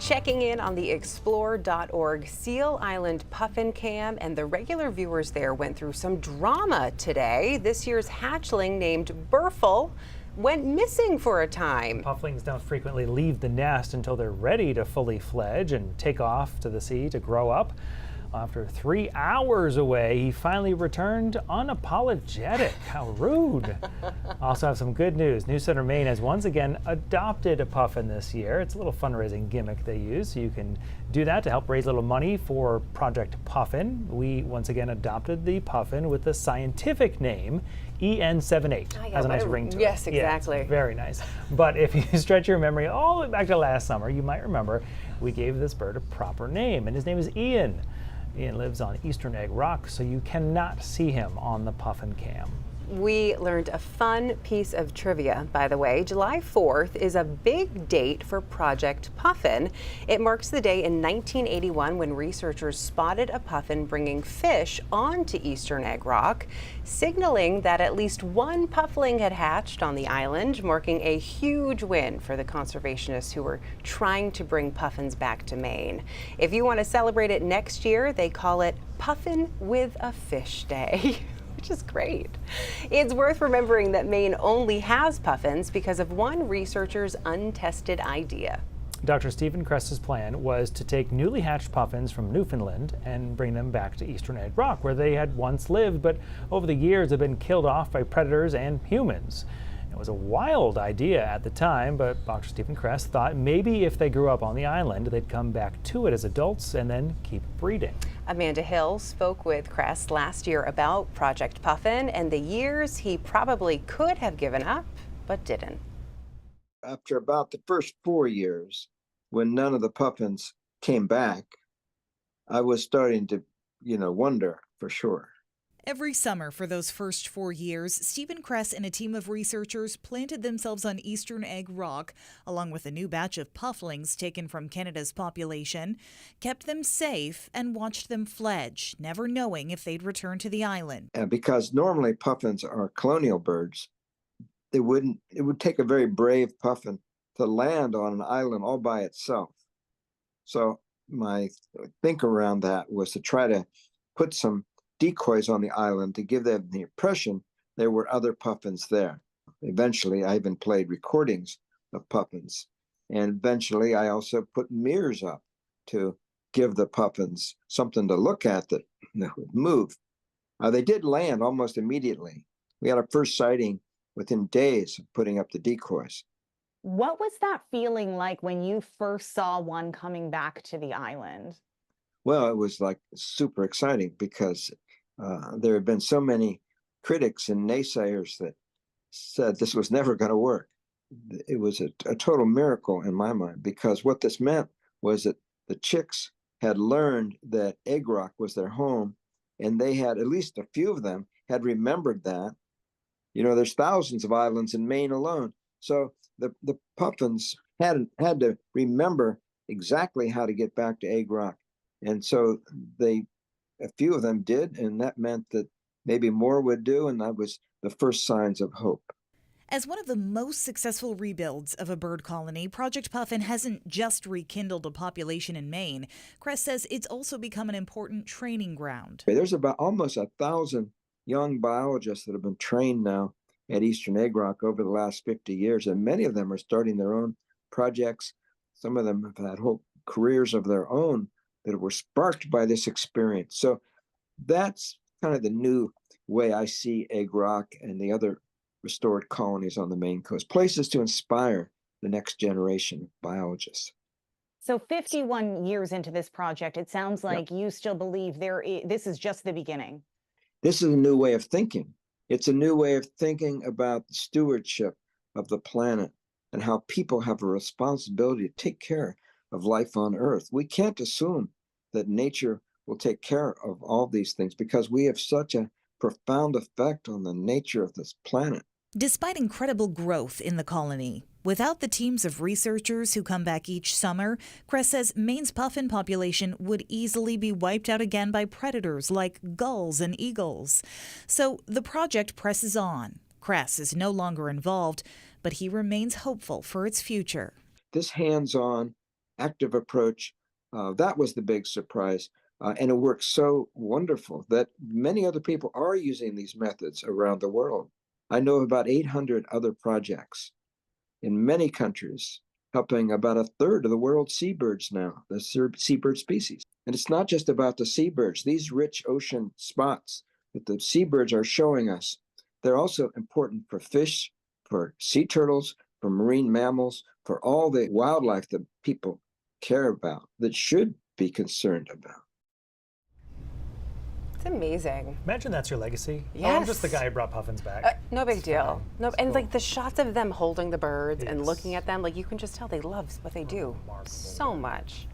Checking in on the explore.org Seal Island Puffin cam, and the regular viewers there went through some drama today. This year's hatchling named Burfle went missing for a time. Pufflings don't frequently leave the nest until they're ready to fully fledge and take off to the sea to grow up. After 3 hours away, he finally returned unapologetic. How rude. Also have some good news. New Center, Maine has once again adopted a puffin this year. It's a little fundraising gimmick they use. So you can do that to help raise a little money for Project Puffin. We once again adopted the puffin with the scientific name EN78. Has a nice ring to it. Yes, exactly. Yeah, very nice. But if you stretch your memory all the way back to last summer, you might remember we gave this bird a proper name, and his name is Ian. Ian lives on Eastern Egg Rock, so you cannot see him on the Puffin cam. We learned a fun piece of trivia, by the way. July 4th is a big date for Project Puffin. It marks the day in 1981 when researchers spotted a puffin bringing fish onto Eastern Egg Rock, signaling that at least one puffling had hatched on the island, marking a huge win for the conservationists who were trying to bring puffins back to Maine. If you want to celebrate it next year, they call it Puffin with a Fish Day. Which is great. It's worth remembering that Maine only has puffins because of one researcher's untested idea. Dr. Stephen Kress's plan was to take newly hatched puffins from Newfoundland and bring them back to Eastern Egg Rock, where they had once lived, but over the years have been killed off by predators and humans. It was a wild idea at the time, but Dr. Stephen Kress thought maybe if they grew up on the island, they'd come back to it as adults and then keep breeding. Amanda Hill spoke with Kress last year about Project Puffin and the years he probably could have given up, but didn't. After about the first 4 years, when none of the puffins came back, I was starting to, wonder for sure. Every summer for those first 4 years, Stephen Kress and a team of researchers planted themselves on Eastern Egg Rock, along with a new batch of pufflings taken from Canada's population, kept them safe, and watched them fledge, never knowing if they'd return to the island. Because normally puffins are colonial birds, it would take a very brave puffin to land on an island all by itself. So my think around that was to try to put some decoys on the island to give them the impression there were other puffins there. Eventually, I even played recordings of puffins. And eventually, I also put mirrors up to give the puffins something to look at that would move. They did land almost immediately. We had our first sighting within days of putting up the decoys. What was that feeling like when you first saw one coming back to the island? Well, it was like super exciting because there had been so many critics and naysayers that said this was never going to work. It was a total miracle in my mind, because what this meant was that the chicks had learned that Egg Rock was their home, and they had, at least a few of them, had remembered that. There's thousands of islands in Maine alone. So the puffins had to remember exactly how to get back to Egg Rock. And so a few of them did, and that meant that maybe more would do, and that was the first signs of hope. As one of the most successful rebuilds of a bird colony, Project Puffin hasn't just rekindled a population in Maine. Kress says it's also become an important training ground. There's about almost 1,000 young biologists that have been trained now at Eastern Egg Rock over the last 50 years, and many of them are starting their own projects. Some of them have had whole careers of their own that were sparked by this experience. So that's kind of the new way I see Egg Rock and the other restored colonies on the Maine coast, places to inspire the next generation of biologists. So 51 years into this project, it sounds like you still believe this is just the beginning. This is a new way of thinking. It's a new way of thinking about the stewardship of the planet and how people have a responsibility to take care of life on Earth. We can't assume that nature will take care of all these things because we have such a profound effect on the nature of this planet. Despite incredible growth in the colony, without the teams of researchers who come back each summer, Kress says Maine's puffin population would easily be wiped out again by predators like gulls and eagles. So the project presses on. Kress is no longer involved, but he remains hopeful for its future. This hands-on active approach. That was the big surprise. And it works so wonderful that many other people are using these methods around the world. I know of about 800 other projects in many countries, helping about a third of the world's seabirds now, the seabird species. And it's not just about the seabirds. These rich ocean spots that the seabirds are showing us, they're also important for fish, for sea turtles, for marine mammals, for all the wildlife that people care about, that should be concerned about. It's amazing. Imagine that's your legacy. Oh, Yes. I'm just the guy who brought puffins back. No big deal. No, It's and cool. like the shots of them holding the birds and Yes. looking at them, like you can just tell they love what they do Remarkable. so much.